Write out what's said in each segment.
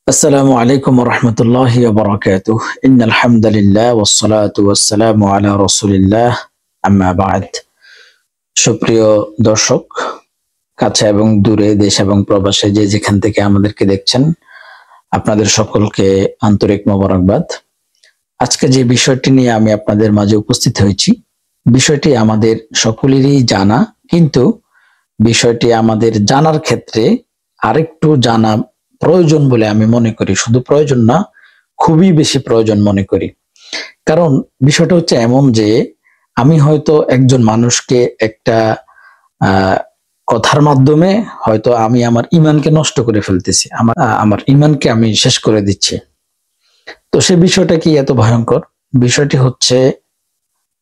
আসসালামু আলাইকুম ওয়া রাহমাতুল্লাহি ওয়া বারাকাতুহু। ইন্নাল হামদুলিল্লাহ ওয়াস সালাতু ওয়াস সালামু আলা রাসূলিল্লাহ, আম্মা বা'দ। সুপ্রিয় দর্শক, কাছে এবং দূরে, দেশ এবং প্রবাসে যে যেখান থেকে আমাদেরকে দেখছেন, আপনাদের সকলকে আন্তরিক মোবারকবাদ। আজকে যে বিষয়টি নিয়ে আমি আপনাদের মাঝে উপস্থিত হয়েছি, বিষয়টি আমাদের সকলেরই জানা, কিন্তু বিষয়টি আমাদের জানার ক্ষেত্রে আরেকটু জানা প্রয়োজন বলে আমি মনে করি। শুধু প্রয়োজন না, খুবই বেশি প্রয়োজন মনে করি। কারণ বিষয়টা হচ্ছে এমন যে আমি হয়তো একজন মানুষকে একটা কথার মাধ্যমে হয়তো আমি আমার ঈমানকে নষ্ট করে ফেলতেছি, আমার ঈমানকে আমি শেষ করে দিচ্ছি। তো সে বিষয়টা কি এত ভয়ঙ্কর? বিষয়টি হচ্ছে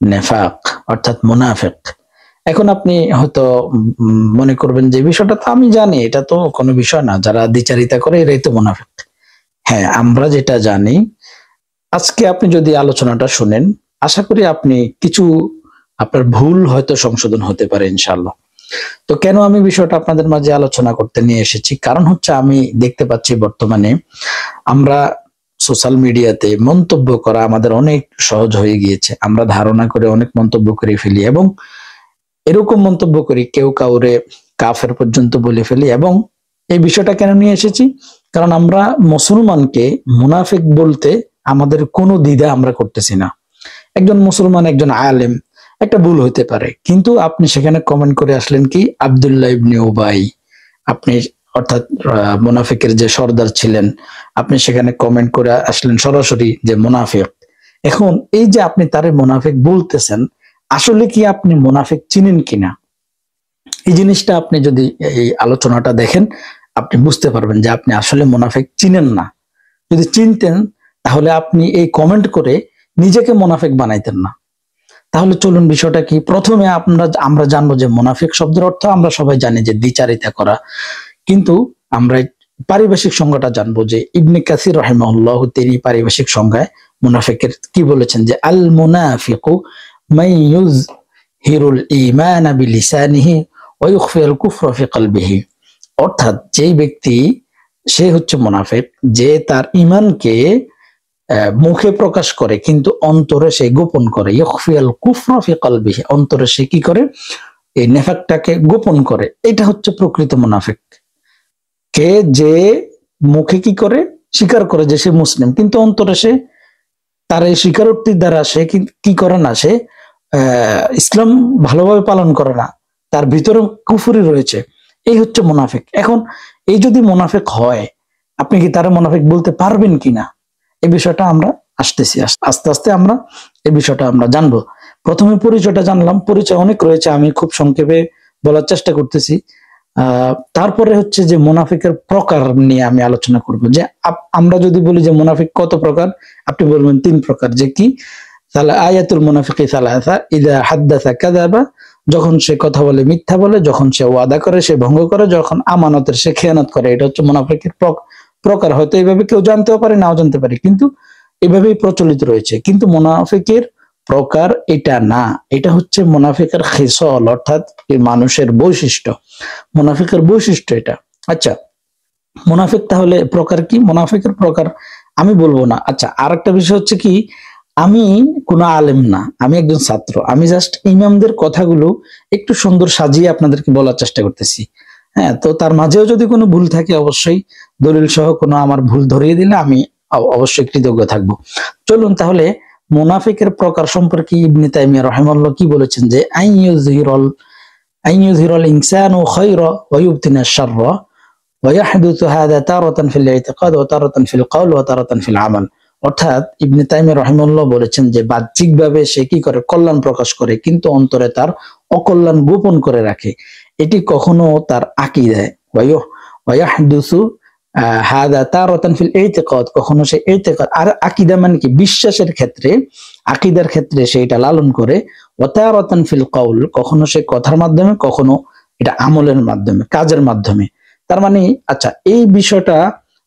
নেফাক, অর্থাৎ মুনাফিক। এখন আপনি হয়তো মনে করবেন যে বিষয়টা তো আমি জানি, এটা তো কোনো বিষয় না, যারা দ্বিচারিতা করে এরাই তো মুনাফিক। হ্যাঁ, আমরা যেটা জানি, আজকে আপনি যদি আলোচনাটা শুনেন, আশা করি আপনি কিছু আপনার ভুল হয়তো সংশোধন হতে পারে ইনশাআল্লাহ। তো কেন আমি বিষয়টা আপনাদের মাঝে আলোচনা করতে নিয়ে এসেছি, কারণ হচ্ছে আমি দেখতে পাচ্ছি বর্তমানে আমরা সোশ্যাল মিডিয়াতে মন্তব্য করা আমাদের অনেক সহজ হয়ে গিয়েছে। আমরা ধারণা করে অনেক মন্তব্য করে ফেলি এবং এরকম মন্তব্য করি, কেউ কাউরে কাফের পর্যন্ত বলে ফেলি। এবং এই বিষয়টা কেন নিয়ে এসেছি, কারণ আমরা মুসলমানকে মুনাফিক বলতে আমাদের কোনো দ্বিধা আমরা করতেছি না। একজন মুসলমান, একজন আলেম, একটা ভুল হইতে পারে, কিন্তু আপনি সেখানে কমেন্ট করে আসলেন কি আব্দুল্লাহ ইবনে উবাই, আপনি অর্থাৎ মুনাফিকের যে সর্দার ছিলেন, আপনি সেখানে কমেন্ট করে আসলেন সরাসরি যে মুনাফিক। এখন এই যে আপনি তারে মুনাফিক বলতেছেন, আসলে কি আপনি মুনাফিক চিনেন কিনা, এই জিনিসটা আপনি যদি এই আলোচনাটা দেখেন, আপনি বুঝতে পারবেন যে আপনি আসলে মুনাফিক চিনেন না। যদি চিনতেন তাহলে আপনি এই কমেন্ট করে নিজেকে মুনাফিক বানাইতেন না। তাহলে চলুন বিষয়টা কি, প্রথমে আমরা জানবো যে মুনাফিক শব্দের অর্থ আমরা সবাই জানি যে দ্বিচারিতা করা, কিন্তু আমরা পারিভাষিক সংজ্ঞাটা জানবো যে ইবনে কাসির রাহিমাহুল্লাহ তিনি পারিভাষিক সংজ্ঞায় মুনাফিকের কি বলেছেন, যে আল মুনাফিকু মান ইউযহিরুল ঈমান বিলিসানিহি ওয়া ইউখফিল কুফরা ফি কলবিহি। অর্থাৎ যেই ব্যক্তি, সে হচ্ছে মুনাফিক, যে তার ঈমানকে মুখে প্রকাশ করে কিন্তু অন্তরে সে গোপন করে। ইউখফিল কুফরা ফি কলবিহি, অন্তরে সে কি করে, এই নেফাকটাকে গোপন করে। এটা হচ্ছে প্রকৃত মুনাফিক। কে যে মুখে কি করে, স্বীকার করে যে সে মুসলিম, কিন্তু অন্তরে সে তার এই স্বীকারোক্তির দ্বারা সে কি করে না, সে ইসলাম ভালোভাবে পালন করে না, তার ভিতরে কুফরি রয়েছে। এই হচ্ছে মুনাফিক। এখন এই যদি মুনাফিক হয়, আপনি কি তারা মুনাফিক বলতে পারবেন কিনা, এই বিষয়টা আমরা আসতেছি, আস্তে আস্তে আমরা এই বিষয়টা আমরা জানবো। প্রথমে পরিচয়টা জানলাম, পরিচয় অনেক রয়েছে, আমি খুব সংক্ষেপে বলার চেষ্টা করতেছি। তারপরে হচ্ছে যে মুনাফিকের প্রকার নিয়ে আমি আলোচনা করব, যে আমরা যদি বলি যে মুনাফিক কত প্রকার, আপনি বলবেন 3 প্রকার। যে কি, আয়াতুল মুনাফিকি সালাসা, ইযা হাদ্দাসা কাযাবা, যখন সে কথা বলে মিথ্যা বলে, যখন সে ওয়াদা করে সে ভঙ্গ করে, যখন আমানতের সে খেয়ানত করে। এটা হচ্ছে মুনাফিকের প্রকার। হয়তো এইভাবে কেউ জানতেও পারে, নাও জানতে পারে, কিন্তু এভাবেই প্রচলিত রয়েছে। কিন্তু মুনাফিকের প্রকার এটা না, এটা হচ্ছে মুনাফিকের খিসল, অর্থাৎ মানুষের বৈশিষ্ট্য, মুনাফিকের বৈশিষ্ট্য এটা। আচ্ছা, মুনাফিক তাহলে প্রকার কি? মুনাফিকের প্রকার আমি বলবো না। আচ্ছা, আরেকটা বিষয় হচ্ছে কি, আমি কোনো আলেম না, আমি একজন ছাত্র, আমি জাস্ট ইমামদের কথাগুলো একটু সুন্দর সাজিয়ে আপনাদেরকে বলার চেষ্টা করতেছি। হ্যাঁ, তো তার মাঝেও যদি কোনো ভুল থাকে, অবশ্যই দলিল সহ কোনো আমার ভুল ধরিয়ে দিলে আমি অবশ্যই কৃতজ্ঞ থাকবো। চলুন তাহলে মুনাফিকের প্রকার সম্পর্কে ইবনে তাইমিয়া রাহিমাহুল্লাহ কি বলেছেন, যে আইয়ুযহিরুল ইনসানু খায়রা ওয়া ইউবতিনা শাররা ওয়া ইয়াহদুসু হাযা তারাতান ফিল ইতিকাদ ওয়া তারাতান ফিল কওল ওয়া তারাতান ফিল আমাল। অর্থাৎ ইবনে তাইমিয়া রাহিমাহুল্লাহ বলেছেন যে বাহ্যিকভাবে সে কি করে, কল্যাণ প্রকাশ করে, কিন্তু অন্তরে তার অকল্যাণ গোপন করে রাখে। এটি কখনো তার আকীদায়, ওয়া ইয়াহদুসু হাযা তারাতান ফিল ইতিকাদ, কখনো সে ইতিকাদ, আর আকীদা মানে কি, বিশ্বাসের ক্ষেত্রে, আকীদার ক্ষেত্রে সে এটা লালন করে। ওয়া তারাতান ফিল কওল, কখনো সে কথার মাধ্যমে, কখনো এটা আমলের মাধ্যমে, কাজের মাধ্যমে। তার মানে আচ্ছা, এই বিষয়টা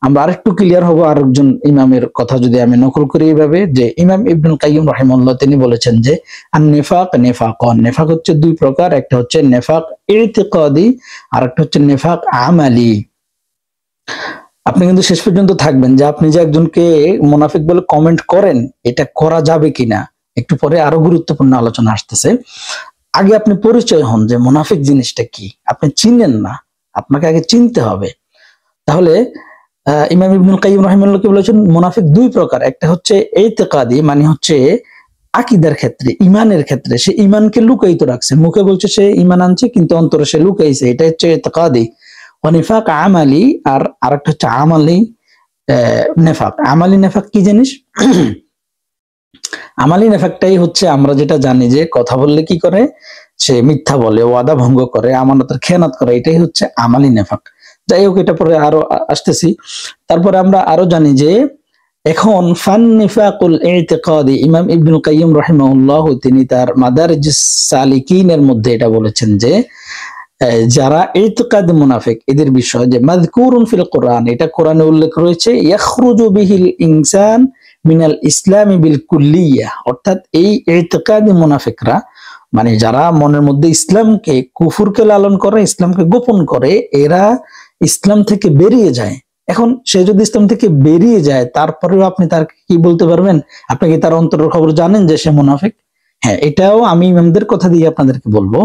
আমরা আরেকটু ক্লিয়ার হবো আরেকজন ইমামের কথা যদি আমি নকল করি এইভাবে, যে ইমাম ইবনুল কাইয়্যিম রাহিমাহুল্লাহ তিনি বলেছেন যে আন-নিফাক নিফাকান, নিফাক হচ্ছে 2 প্রকার, একটা হচ্ছে নিফাক ইতিকাদি আর একটা হচ্ছে নিফাক আমালি। আপনি কিন্তু শেষ পর্যন্ত থাকবেন, যে আপনি যে একজনকে মুনাফিক বলে কমেন্ট করেন, এটা করা যাবে কিনা একটু পরে আরো গুরুত্বপূর্ণ আলোচনা আসতেছে। আগে আপনি পরিচয় হন যে মুনাফিক জিনিসটা কি, আপনি চিনেন না, আপনাকে আগে চিনতে হবে। তাহলে ইমাম ইবনুল কাইয়িম রাহিমাহুল্লাহ কি বলেছেন, মুনাফিক দুই প্রকার। একটা হচ্ছে ইতিকাদি, মানে হচ্ছে আকীদার ক্ষেত্রে, ইমানের ক্ষেত্রে সে ইমানকে লুকায়িত রাখছে, মুখে বলছে সে ইমান আনছে কিন্তু অন্তরে সে লুকাইছে, এটা হচ্ছে ইতিকাদি। ওয়া নিফাক আমালি, আর আরেকটা হচ্ছে আমালি নেফাক। আমালি নেফাক কি জিনিস? আমালি নেফাকটাই হচ্ছে আমরা যেটা জানি যে কথা বললে কি করে, সে মিথ্যা বলে, ওয়াদা ভঙ্গ করে, আমানতের খেয়ানত করে, এটাই হচ্ছে আমালি নেফাক। যাই হোক, এটা পরে আরো আসতেছি। তারপরে আমরা আরো জানি যে এখন ফান নিফাকুল ইতিকাদি, ইমাম ইবনুল কাইয়িম রাহিমাহুল্লাহ তিনি তার মাদারিজুস সালিকিনের মধ্যে এটা বলেছেন যে যারা ইতিকাদ মুনাফিক এদের বিষয় যে মাযকুরুন ফিল কোরআন, এটা কোরআনে উল্লেখ রয়েছে, ইয়াখরুজু বিহিল ইনসান মিনাল ইসলামি বিল কুল্লিয়া, অর্থাৎ এই ইতিকাদি মুনাফিকরা মানে যারা মনের মধ্যে ইসলামকে, কুফুরকে লালন করে, ইসলামকে গোপন করে, এরা ইসলাম থেকে বেরিয়ে যায়। এখন সে যদি ইসলাম থেকে বেরিয়ে যায়, তারপরেও আপনি তার কি বলতে পারবেন? আপনি কি তার অন্তরের খবর জানেন যে সে মুনাফিক? হ্যাঁ, এটাও আমি ইমামদের কথা দিয়ে আপনাদেরকে বলবো,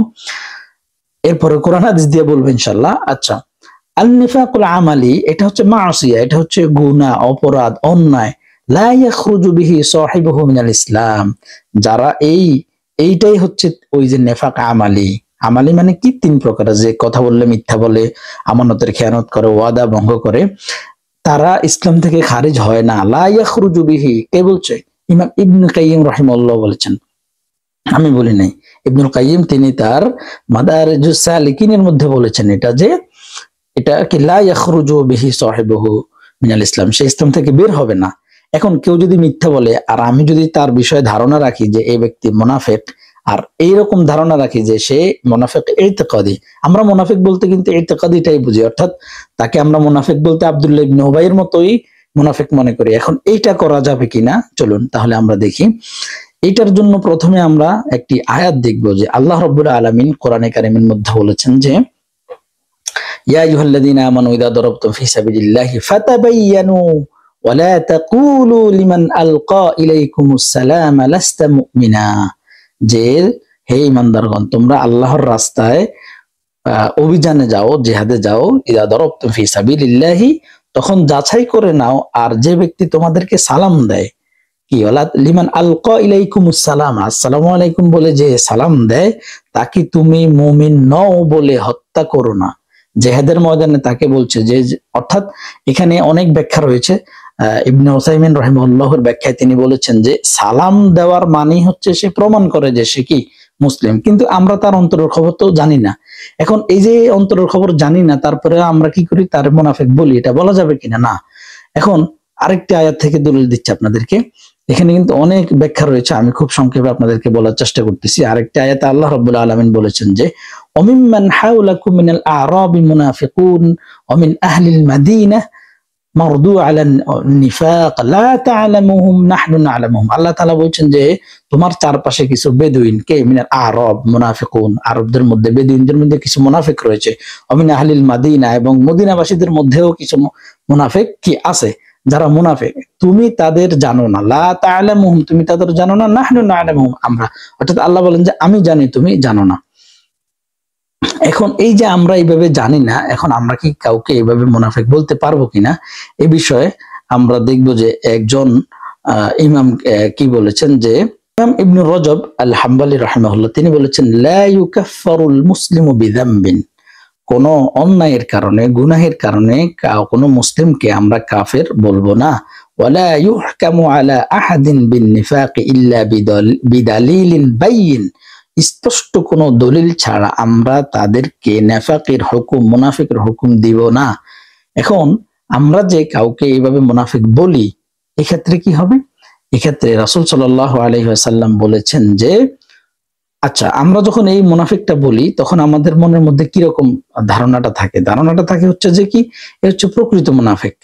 এরপরে কোরআন হাদিস দিয়ে বলবো ইনশাআল্লাহ। আচ্ছা, আল নিফাকুল আমালি, এটা হচ্ছে মাসিয়া, এটা হচ্ছে গুনাহ, অপরাধ, অন্যায়। লা ইয়াখরুজু বিহি সাহিবুহু মিনাল ইসলাম, যারা এইটাই হচ্ছে ওই যে নেফাক আমালি। আমালি মানে কি? তিন প্রকার, যে কথা বললে মিথ্যা বলে, আমানতের খেয়ানত করে, ওয়াদা ভঙ্গ করে, তারা ইসলাম থেকে খারিজ হয় না। লা ইয়াখরুজু বিহি, কে বলছে? ইমাম ইবনুল কাইয়িম রাহিমাহুল্লাহ বলেছেন, আমি বলি নাই। ইবনুল কাইয়িম তিনি তার মাদারিজুস সালিকিনের মধ্যে বলেছেন এটা, যে এটা কি লা ইয়াখরুজু বিহি সাহিবুহু মিনাল ইসলাম, সে ইসলাম থেকে বের হবে না। এখন কেউ যদি মিথ্যা বলে আর আমি যদি তার বিষয়ে ধারণা রাখি যে এই ব্যক্তি মুনাফিক, আর এইরকম ধারণা রাখি যে সে মুনাফিক ইতিকাদি, আমরা মুনাফিক বলতে কিন্তু ইতিকাদিটাই বুঝি, অর্থাৎ তাকে আমরা মুনাফিক বলতে আব্দুল্লাহ ইবনে উবাইয়ের মতোই মুনাফিক মনে করি। এখন এইটা করা যাবে কিনা, চলুন তাহলে আমরা দেখি। এটার জন্য প্রথমে আমরা একটি আয়াত দেখব, যে আল্লাহ রাব্বুল আলামিন কোরআনে কারীমের মধ্যে বলেছেন যে ইয়া আইয়ুহাল্লাযীনা আমানু ইযা দারাবতুম ফি সাবিলিল্লাহি ফাতাবায়ানু ওয়া লা তাকুলু লিমান আলকা ইলাইকুমুস সালামা লাস্তা মুমিনা, যে হে ঈমানদারগণ, তোমরা আল্লাহর রাস্তায় অভিযানে যাও, জিহাদে যাও, ইযা দারাবতুম ফি সাবিলিল্লাহি, তখন যাচাই করে নাও, আর যে ব্যক্তি তোমাদেরকে সালাম দেয়, কি ওয়ালা লিমান আলকা ইলাইকুমুস সালাম, আসসালামু আলাইকুম বলে যে সালাম দেয়, তাকে তুমি মুমিন নও বলে হত্যা করো না। জেহাদের ময়দানে তাকে বলছে যে, অর্থাৎ এখানে অনেক ব্যাখ্যা রয়েছে। ইবনে উসাইমিন রাহিমাহুল্লাহর ব্যাখ্যায় তিনি বলেছেন যে সালাম দেওয়ার মানে হচ্ছে সে প্রমাণ করে যে সে কি মুসলিম, কিন্তু আমরা তার অন্তরের খবর তো জানি না। এখন এই যে অন্তরের খবর জানি না, তারপরে আমরা কি করি? তার মুনাফিক বলি, এটা বলা যাবে কিনা? না। এখন আরেকটি আয়াত থেকে দলিল দিচ্ছি আপনাদেরকে, এখানে কিন্তু অনেক ব্যাখ্যা রয়েছে, আমি খুব সংক্ষেপে আপনাদেরকে বলার চেষ্টা করতেছি। আরেকটি আয়াতে আল্লাহ রাব্বুল আলামিন বলেছেন যে ওমিম্মান হাওলাকুম মিনাল আ'রাবি মুনাফিকুন ওয়া মিন আহলিল মাদিনাহ মারদু আলা নিফাক লা তা'লামুহুম নাহনু না'লামুহুম, আল্লাহ তাআলা বলছেন যে তোমার চারপাশে কিছু বেদুইন, কে? মিনাল আ'রাব মুনাফিকুন, আরবদের মধ্যে, বেদুইনদের মধ্যে কিছু মুনাফিক রয়েছে, ওয়া মিন আহলিল মাদিনা, এবং মদিনাবাসীদের মধ্যেও কিছু মুনাফিক কি আছে, যারা মুনাফিক, তুমি তাদের জানো না। লা তা'লামুহুম, তুমি তাদের জানো না। নাহনু না'লামুহুম, আমরা, অর্থাৎ আল্লাহ বলেন যে আমি জানি, তুমি জানো না। এখন এই যে আমরা এইভাবে জানি না, এখন আমরা কি কাউকে এইভাবে মুনাফিক বলতে পারবো কিনা, এই বিষয়ে আমরা দেখব যে একজন ইমাম কি বলেছেন, যে ইমাম ইবনে রজব আল হাম্বলি রাহিমাহুল্লাহ তিনি বলেছেন লা ইউকাফফারুল মুসলিমু বিযামবিন, কোন অন্যায়ের কারণে, গুনাহের কারণে কোন মুসলিমকে আমরা কাফের বলবো না। ওয়ালা ইউহকামু আলা আহাদিন বিন নিফাক ইল্লা বিদালিলিন বাইয়িন, স্পষ্ট কোন দলিল ছাড়া আমরা তাদেরকে নেফাকের হুকুম, মুনাফিকের হুকুম দিব না। এখন আমরা যে কাউকে এইভাবে মুনাফিক বলি, এক্ষেত্রে কি হবে? এক্ষেত্রে রাসূল সাল্লাল্লাহু আলাইহি ওয়াসাল্লাম বলেছেন যে আচ্ছা, আমরা যখন এই মুনাফিকটা বলি, তখন আমাদের মনের মধ্যে কিরকম ধারণাটা থাকে? ধারণাটা থাকে হচ্ছে যে কি, এ হচ্ছে প্রকৃত মুনাফিক।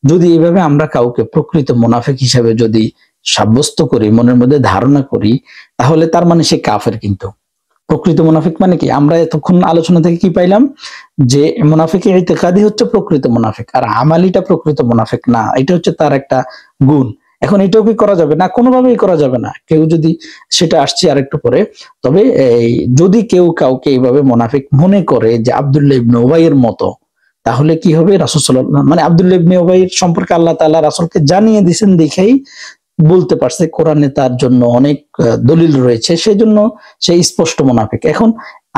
যদি এইভাবে আমরা কাউকে প্রকৃত মুনাফিক হিসেবে যদি সাব্যস্ত করি, মনের মধ্যে ধারণা করি, তাহলে তার মানে সে কাফের। কিন্তু প্রকৃত মুনাফিক মানে কি? আমরা এতক্ষণ আলোচনা থেকে কি পাইলাম? যে মুনাফিকের ইতিকাদি হচ্ছে প্রকৃত মুনাফিক, আর আমালিটা প্রকৃত মুনাফিক না। এটা হচ্ছে তার একটা গুণ। এখন এটাও কি করা যাবে না? কোনোভাবেই করা যাবে না। কেউ যদি, সেটা আসছে আরেকটু পরে, তবে এই যদি কেউ কাউকে এইভাবে মুনাফিক মনে করে যে আব্দুল্লাহ ইবনে উবাইয়ের মতো, তাহলে কি হবে? রাসূল সাল্লাল্লাহু আলাইহি ওয়াসাল্লাম, মানে আব্দুল্লাহ ইবনে উবাইয়ের সম্পর্কে আল্লাহ তাআলা রাসূলকে জানিয়ে দিয়েছেন দেখেই বলতে পারছে, কোরআনে তার জন্য অনেক দলিল রয়েছে, সেজন্য সে স্পষ্ট মুনাফিক। এখন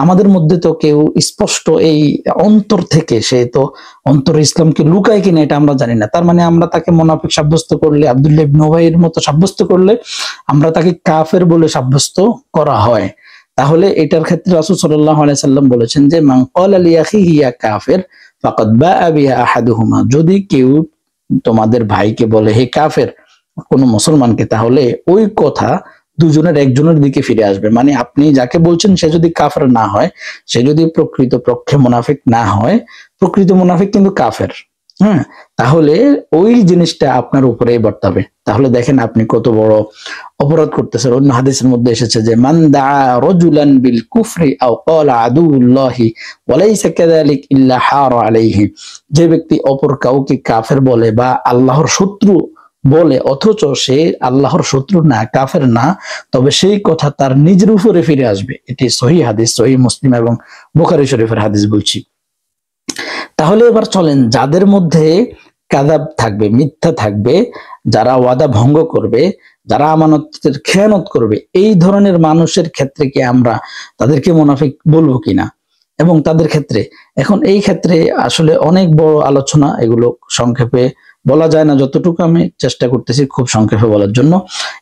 আমাদের মধ্যে তো কেউ স্পষ্ট এই অন্তর থেকে, সে তো অন্তর ইসলামকে লুকায় কিনা এটা আমরা জানি না। তার মানে আমরা তাকে মুনাফিক সাব্যস্ত করলে, আব্দুল্লাহ ইবনে উবাইয়ের মতো সাব্যস্ত করলে, আমরা তাকে কাফের বলে সাব্যস্ত করা হয়। তাহলে এটার ক্ষেত্রে রাসূল সাল্লাল্লাহু আলাইহি সাল্লাম বলেছেন যে মান ক্বালা লিআখিহি ইয়া কাফির ফাকাদ বাআ বিহা আহাদুহুমা, যদি কেউ তোমাদের ভাইকে বলে হে কাফের, কোন মুসলমানকে, তাহলে ওই কথা দুজনের একজনের দিকে ফিরে আসবে। মানে আপনি যাকে বলছেন সে যদি কাফের না হয়, সে যদি প্রকৃত পক্ষে মুনাফিক না হয়, প্রকৃত মুনাফিক কিন্তু কাফের, হ্যাঁ, তাহলে ওই জিনিসটা আপনার উপরেই বর্তাবে। তাহলে দেখেন আপনি কত বড় অপরাধ করতেছেন। অন্য হাদিসের মধ্যে এসেছে যে মান দা রাজুলান বিল কুফরি আও ক্বালা আদুউল্লাহি ওয়া লাইসা কাযালিক ইল্লা হারা আলাইহি, যে ব্যক্তি অপর কাউকে কাফের বলে বা আল্লাহর শত্রু বলে অথচ সে আল্লাহর শত্রু না, কাফের না, তবে সেই কথা তার নিজের উপরে ফিরে আসবে। এটি সহিহ হাদিস, সহিহ মুসলিম এবং বুখারী শরীফের হাদিস বলছি। তাহলে এবার চলেন, যাদের মধ্যে কাযাব থাকবে, মিথ্যা থাকবে, যারা ওয়াদা ভঙ্গ করবে, যারা আমানতের খেয়ানত করবে, এই ধরনের মানুষের ক্ষেত্রে কি আমরা তাদেরকে মুনাফিক বলবো কিনা, এবং তাদের ক্ষেত্রে, এখন এই ক্ষেত্রে আসলে অনেক বড় আলোচনা, এগুলো সংক্ষেপে বলা যায় না, যতটুকু আমি চেষ্টা করতেছি খুব সংক্ষেপে বলার জন্য।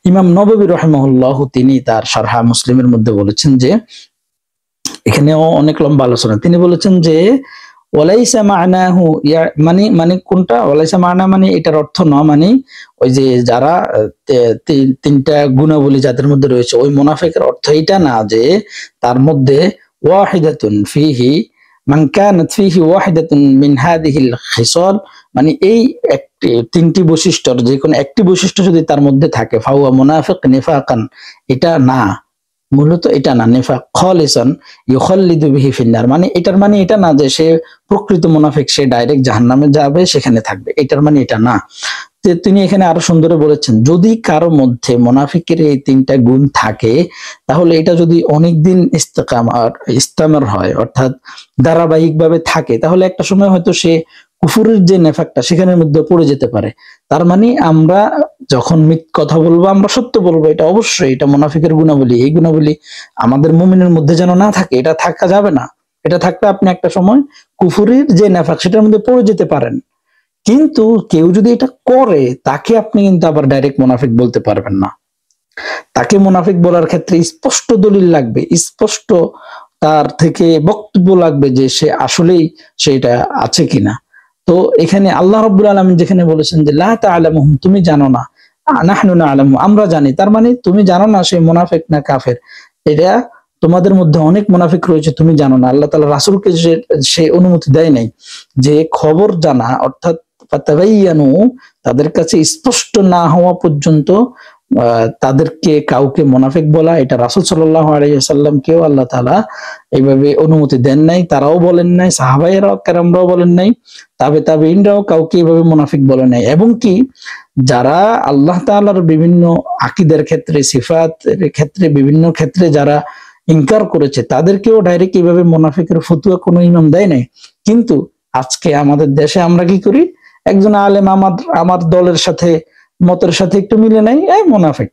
ইমাম নববী রাহিমাহুল্লাহ তিনি তার শারহা মুসলিমের মধ্যে বলেছেন যে, এখানেও অনেক লম্বা আলোচনা, তিনি বলেছেন যে ওয়ালাইসা মা'নাহু, মানে কোনটা ওয়ালাইসা মা'না, মানে এটার অর্থ না, মানে ওই যে যারা তিনটা গুণাবলী যাদের মধ্যে রয়েছে, ওই মুনাফিকের অর্থ এটা না যে তার মধ্যে ওয়াহিদাতুন ফিহি মান কানাত ফিহি ওয়াহিদাতুন মিন হাদিহিল খিসাল, মানে এই একটি তিনটি বৈশিষ্ট্যর যে কোনো একটি বৈশিষ্ট্য যদি তার মধ্যে থাকে, ফাহুয়া মুনাফিক নিফাকান, এটা না, মূলত এটা না। নিফাক খালিসান ইউখাল্লিদু বিহি ফিন্নার, মানে এটার মানে এটা না যে সে প্রকৃত মুনাফিক, সে ডাইরেক্ট জাহান্নামে যাবে, সেখানে থাকবে, এটার মানে এটা না। তিনি এখানে আরো সুন্দরে বলেছেন, যদি কারো মধ্যে মুনাফিকের এই তিনটা গুণ থাকে, তাহলে এটা যদি অনেকদিন ইস্তেমার হয়, অর্থাৎ ধারাবাহিকভাবে থাকে, তাহলে একটা সময় হয়তো সে কুফুরের যে নেফাকটা সেখানের মধ্যে পড়ে যেতে পারে। তার মানে আমরা যখন কথা বলবো, আমরা সত্য বলবো, এটা অবশ্যই, এটা মুনাফিকের গুণাবলী। এই গুণাবলী আমাদের মুমিনের মধ্যে যেন না থাকে, এটা থাকা যাবে না। এটা থাকলে আপনি একটা সময় কুফুরের যে নেফাক সেটার মধ্যে পড়ে যেতে পারেন। কিন্তু কেউ যদি এটা করে, তাকে আপনি কিন্তু আবার ডাইরেক্ট মুনাফিক বলতে পারবেন না। তাকে মুনাফিক বলার ক্ষেত্রে স্পষ্ট দলিল লাগবে, স্পষ্ট তার থেকে বক্তব্য লাগবে যে সে আসলেই সেটা আছে কিনা। তো এখানে আল্লাহ রাব্বুল আলামিন যেখানে বলেছেন যে লা তা'লামুহুম, তুমি জানো না, নাহনু না'লামু, আমরা জানি, তার মানে তুমি জানো না সে মুনাফিক না কাফের, এটা তোমাদের মধ্যে অনেক মুনাফিক রয়েছে, তুমি জানো না। আল্লাহ তাআলা রাসূলকে সে অনুমতি দেয় নাই যে খবর জানা, অর্থাৎ ফাতাবায়ানু, তাদের কাছে স্পষ্ট না হওয়া পর্যন্ত তাদেরকে কাউকে মুনাফিক বলা, এটা রাসূল সাল্লাল্লাহু আলাইহি ওয়াসাল্লামকেও আল্লাহ তাআলা এইভাবে অনুমতি দেন নাই, তারাও বলেন নাই, সাহাবায়েরাও কেরামরাও বলেন নাই, তাবেঈনরাও কাউকে এইভাবে মুনাফিক বলে নাই। এবং কি যারা আল্লাহ তাআলার বিভিন্ন আকীদার ক্ষেত্রে, সিফাতের ক্ষেত্রে, বিভিন্ন ক্ষেত্রে যারা ইনকার করেছে, তাদেরকেও ডাইরেক্ট এইভাবে মুনাফিকের ফতোয়া কোনো ইমাম দেয় নাই। কিন্তু আজকে আমাদের দেশে আমরা কি করি, একজন আলেম আমার দলের সাথে, মতের সাথে একটু মিলে নাই, এই মুনাফিক,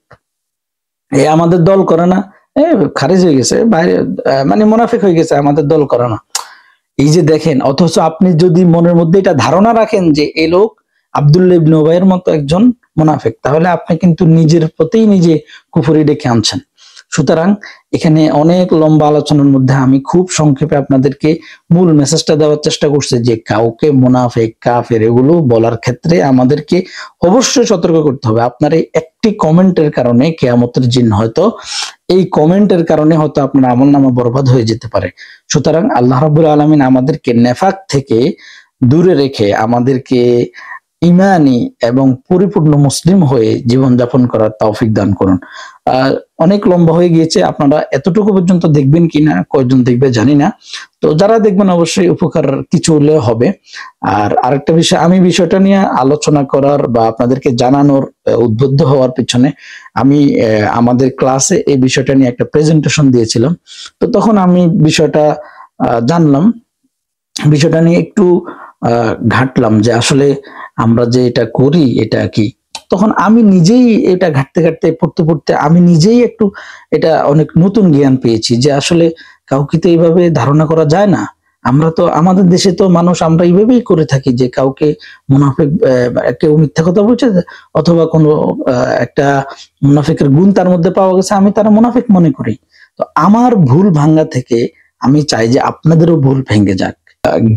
এই আমাদের দল করে না, খারিজ হয়ে গেছে, বাইরে, মানে মুনাফিক হয়ে গেছে, আমাদের দল করে না। এই যে দেখেন, অথচ আপনি যদি মনের মধ্যে এটা ধারণা রাখেন যে এই লোক আব্দুল্লাহ ইবনে উবাইয়ের মতো একজন মুনাফিক, তাহলে আপনি কিন্তু নিজের প্রতিই নিজে কুফরি ডেকে আনছেন। সুতরাং এখানে অনেক লম্বা আলোচনার মধ্যে আমি খুব সংক্ষেপে আপনাদেরকে মূল মেসেজটা দেওয়ার চেষ্টা করছি যে কাউকে মুনাফিক, কাফের এগুলো বলার ক্ষেত্রে আমাদেরকে অবশ্যই সতর্ক করতে হবে। আপনার এই একটি কমেন্টের কারণে কিয়ামতের দিন হয়তো, এই কমেন্টের কারণে হয়তো আপনার আমলনামা বরবাদ হয়ে যেতে পারে। সুতরাং আল্লাহ রাব্বুল আলামিন আমাদেরকে নেফাক থেকে দূরে রেখে, আমাদেরকে ইমানি এবং পরিপূর্ণ মুসলিম হয়ে জীবনযাপন করার তৌফিক দান করুন। অনেক লম্বা হয়ে গিয়েছে, আপনারা এতটুকু পর্যন্ত দেখবেন কিনা, কয়জন দেখবে জানি না। তো যারা দেখবেন অবশ্যই উপকার কিছু হলে হবে। আর আরেকটা বিষয়, আমি বিষয়টা নিয়ে আলোচনা করার বা আপনাদেরকে জানানোর উদ্বুদ্ধ হওয়ার পিছনে আমি আমাদের ক্লাসে এই বিষয়টা নিয়ে একটা প্রেজেন্টেশন দিয়েছিলাম। তো তখন আমি বিষয়টা জানলাম, বিষয়টা নিয়ে একটু ঘাটলাম যে আসলে আমরা যে এটা করি এটা কি। তখন আমি নিজেই এটা ঘাটতে ঘাটতে পড়তে পড়তে আমি নিজেই একটু এটা অনেক নতুন জ্ঞান পেয়েছি যে আসলে কাউকে তো এইভাবে ধারণা করা যায় না। আমরা তো আমাদের দেশে তো মানুষ আমরা এইভাবেই করে থাকি যে কাউকে মুনাফিক, কেউ মিথ্যা কথা বলছে অথবা কোনো একটা মুনাফিকের গুণ তার মধ্যে পাওয়া গেছে, আমি তারা মুনাফিক মনে করি। তো আমার ভুল ভাঙ্গা থেকে আমি চাই যে আপনাদেরও ভুল ভেঙে যাক।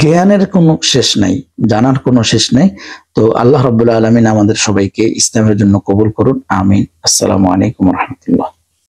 জ্ঞানের কোনো শেষ নাই, জানার কোনো শেষ নাই। তো আল্লাহ রাব্বুল আলামিন আমাদের সবাইকে ইসলামের জন্য কবুল করুন, আমিন। আসসালামু আলাইকুম ওয়া রাহমাতুল্লাহ।